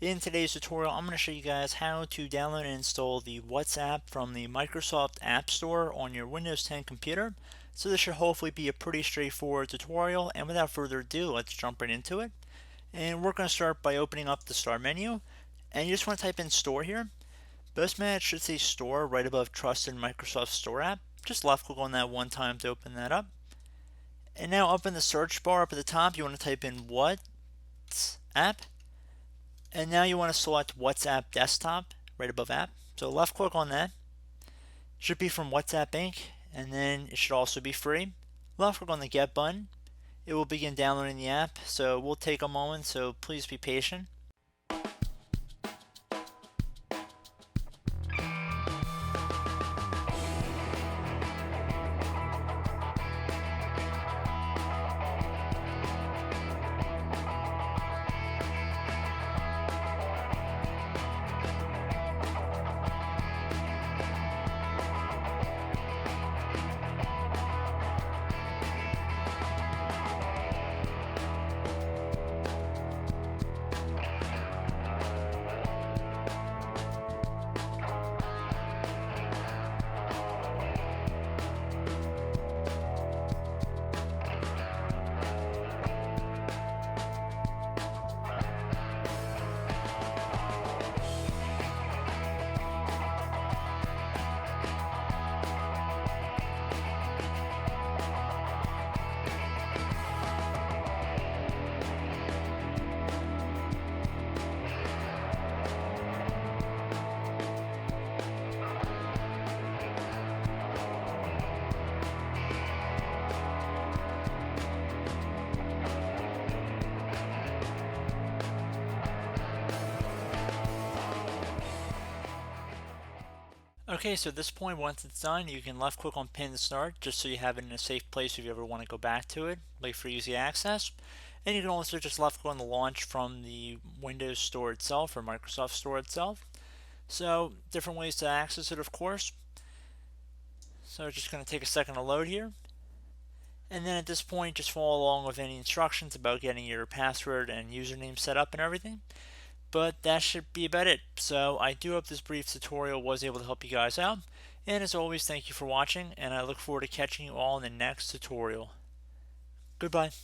In today's tutorial, I'm going to show you guys how to download and install the WhatsApp from the Microsoft App Store on your Windows 10 computer. So this should hopefully be a pretty straightforward tutorial, and without further ado, let's jump right into it. And we're going to start by opening up the Start menu, and you just want to type in Store here. Best match should say Store right above Trusted Microsoft Store App. Just left click on that one time to open that up. And now up in the search bar up at the top, you want to type in WhatsApp. And now you want to select WhatsApp Desktop right above App. So left click on that. It should be from WhatsApp Inc. And then it should also be free. Left click on the Get button. It will begin downloading the app. So it will take a moment, so please be patient. Okay, so at this point, once it's done, you can left click on Pin to Start just so you have it in a safe place if you ever want to go back to it, like for easy access. And you can also just left click on the launch from the Windows Store itself or Microsoft Store itself. So different ways to access it, of course. So it's just going to take a second to load here. And then at this point, just follow along with any instructions about getting your password and username set up and everything. But that should be about it. So I do hope this brief tutorial was able to help you guys out. And as always, thank you for watching, and I look forward to catching you all in the next tutorial. Goodbye.